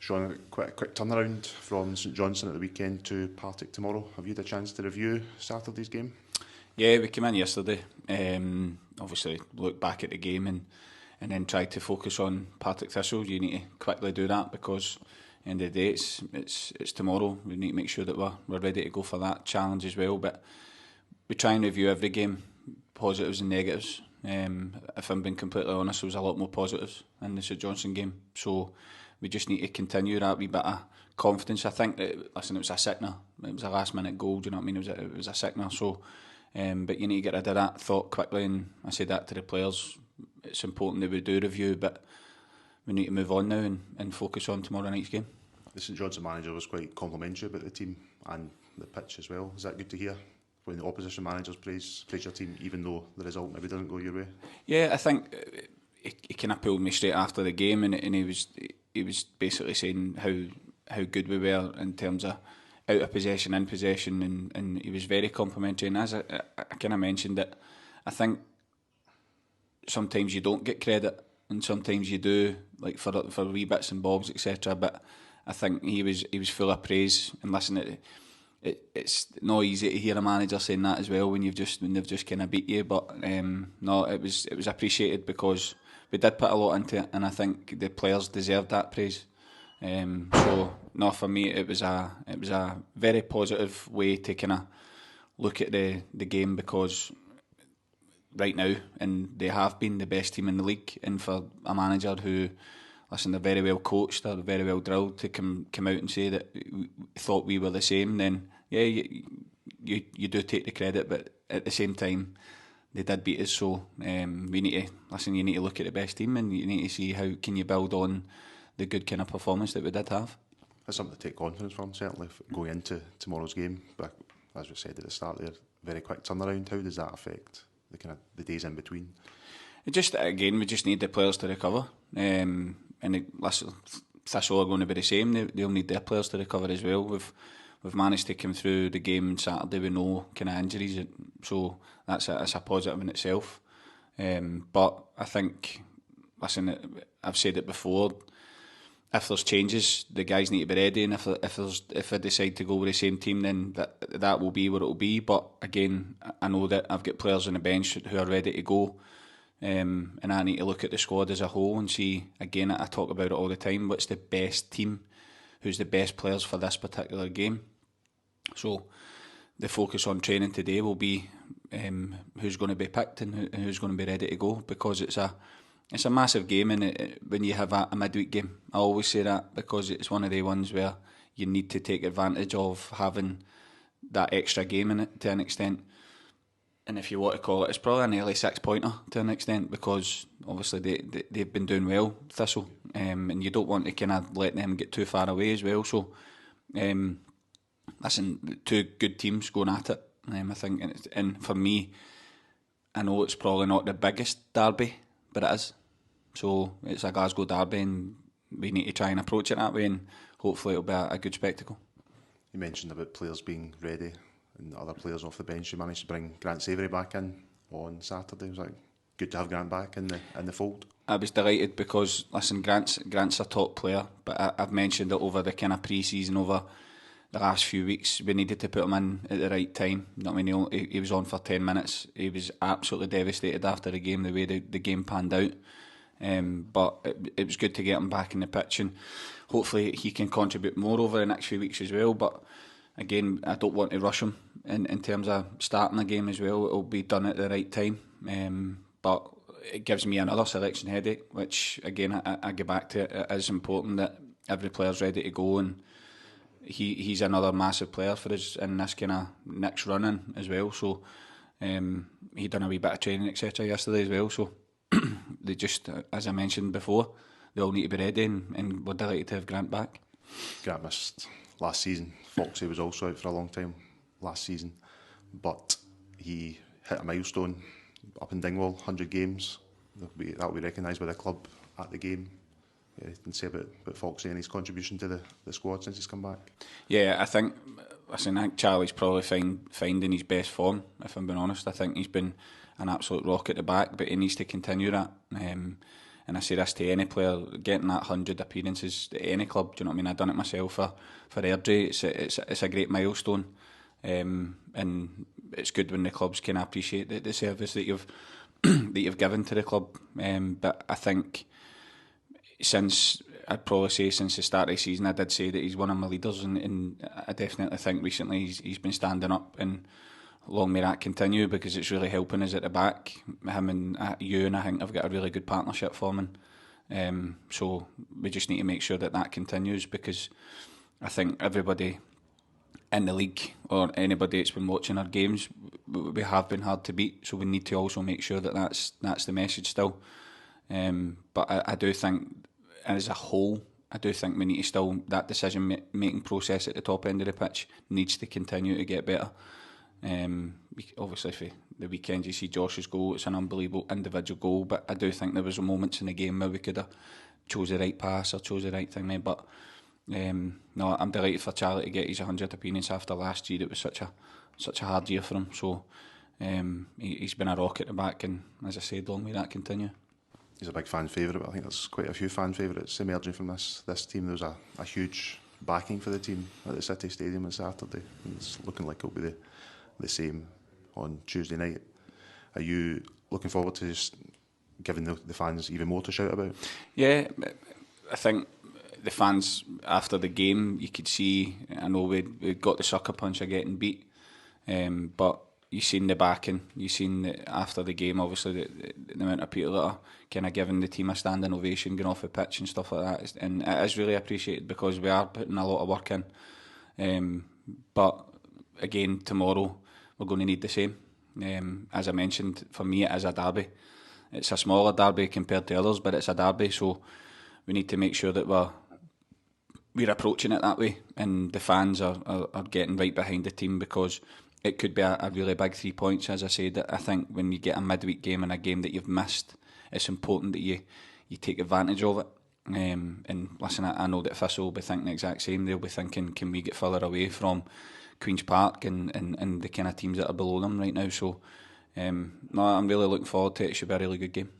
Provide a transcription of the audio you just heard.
Sean, quite a quick turnaround from St Johnstone at the weekend to Partick tomorrow. Have you had a chance to review Saturday's game? Yeah, we came in yesterday. Obviously, looked back at the game and then tried to focus on Partick Thistle. You need to quickly do that because at the end of the day, it's tomorrow. We need to make sure that we're ready to go for that challenge as well. But we try and review every game, positives and negatives. If I'm being completely honest, there was a lot more positives in the St Johnstone game. So we just need to continue that wee bit of confidence. I think that, listen, it was a sickener. It was a last minute goal, do you know what I mean? It was a sickener. So, but you need to get rid of that thought quickly, and I said that to the players. It's important that we do review, but we need to move on now and focus on tomorrow night's game. The St Johnstone manager was quite complimentary about the team and the pitch as well. Is that good to hear when the opposition managers praise your team, even though the result maybe doesn't go your way? Yeah, I think he kind of pulled me straight after the game, and he was basically saying how good we were in terms of out of possession, in possession, and he was very complimentary. And as I kind of mentioned it, I think sometimes you don't get credit, and sometimes you do, like for wee bits and bobs, etc. But I think he was full of praise. And listen, it's not easy to hear a manager saying that as well when they've just kind of beat you. But no, it was appreciated because we did put a lot into it, and I think the players deserved that praise. So no, for me it was a very positive way to kind of look at the game, because right now, and they have been the best team in the league, and for a manager who, listen, they're very well coached, they're very well drilled, to come out and say that we thought we were the same, then yeah, you do take the credit, but at the same time they did beat us. So we need to listen. You need to look at the best team, and you need to see how can you build on the good kind of performance that we did have. That's something to take confidence from, certainly, going into tomorrow's game. But as we said at the start there, very quick turnaround. How does that affect the days in between? We just need the players to recover. Listen, Thistle are going to be the same. They'll need their players to recover as well. We've managed to come through the game Saturday with no kind of injuries, so that's a positive in itself. But I think, listen, I've said it before. If there's changes, the guys need to be ready, and if I decide to go with the same team, then that will be what it will be. But again, I know that I've got players on the bench who are ready to go, and I need to look at the squad as a whole and see. Again, I talk about it all the time. What's the best team? Who's the best players for this particular game? So the focus on training today will be who's going to be picked and who's going to be ready to go, because it's a massive game, and when you have a midweek game, I always say that, because it's one of the ones where you need to take advantage of having that extra game in it to an extent. And if you want to call it, it's probably an early 6-pointer to an extent, because obviously they've been doing well, Thistle, and you don't want to kind of let them get too far away as well. So, listen, two good teams going at it, I think, and for me, I know it's probably not the biggest derby, but it is. So it's a Glasgow derby, and we need to try and approach it that way, and hopefully it'll be a good spectacle. You mentioned about players being ready and other players off the bench. You managed to bring Grant Savoury back in on Saturday. Was that good to have Grant back in the fold? I was delighted because, listen, Grant's a top player, but I've mentioned it over the kind of pre-season, over the last few weeks. We needed to put him in at the right time. You know what I mean? He was on for 10 minutes. He was absolutely devastated after the game, the way the game panned out. But it was good to get him back in the pitch, and hopefully he can contribute more over the next few weeks as well. But again, I don't want to rush him in terms of starting a game as well. It'll be done at the right time. But it gives me another selection headache, which again I go back to. It is important that every player's ready to go, and he's another massive player for us in this kind of next run-in as well. So he done a wee bit of training, etc. yesterday as well. So they just, as I mentioned before, they all need to be ready, and we're delighted to have Grant back. Grant missed last season. Foxy was also out for a long time last season, but he hit a milestone up in Dingwall, 100 games. That will be recognised by the club at the game. You can say about Foxy and his contribution to the squad since he's come back. Yeah, I think Charlie's probably finding his best form, if I'm being honest. I think he's been an absolute rock at the back, but he needs to continue that. and I say this to any player, getting that 100 appearances at any club, do you know what I mean? I've done it myself for Airdrie. It's a great milestone, and it's good when the clubs can appreciate the service that you've that you've given to the club. But I think I'd probably say since the start of the season, I did say that he's one of my leaders, and I definitely think recently he's been standing up, and long may that continue, because it's really helping us at the back. Him and Ewan, I think, have got a really good partnership forming. So we just need to make sure that continues, because I think everybody in the league, or anybody that's been watching our games, we have been hard to beat, so we need to also make sure that that's the message still. But I do think, as a whole, I do think we need to still, that decision-making process at the top end of the pitch needs to continue to get better. Obviously, for the weekend, you see Josh's goal, it's an unbelievable individual goal, but I do think there was moments in the game where we could have chose the right pass or chose the right thing there. But no, I'm delighted for Charlie to get his 100th appearance after last year. It was such a hard year for him, so he's been a rock at the back, and as I said, long may that continue. He's a big fan favourite. I think there's quite a few fan favourites emerging from this team. There was a huge backing for the team at the City Stadium on Saturday, and it's looking like it'll be the same on Tuesday night. Are you looking forward to just giving the fans even more to shout about? Yeah, I think the fans after the game, you could see, I know we got the sucker punch of getting beat, but you seen the backing, you seen after the game, obviously the amount of people that are kind of giving the team a standing ovation, going off the pitch and stuff like that, and it is really appreciated, because we are putting a lot of work in. But again, tomorrow we're going to need the same. As I mentioned, for me it is a derby. It's a smaller derby compared to others, but it's a derby, so we need to make sure that we're approaching it that way, and the fans are getting right behind the team, because it could be a really big 3 points. As I said, I think when you get a midweek game and a game that you've missed, it's important that you take advantage of it. And listen, I know that Thistle will be thinking the exact same. They'll be thinking, can we get further away from Queen's Park and the kind of teams that are below them right now? So no, I'm really looking forward to it. It should be a really good game.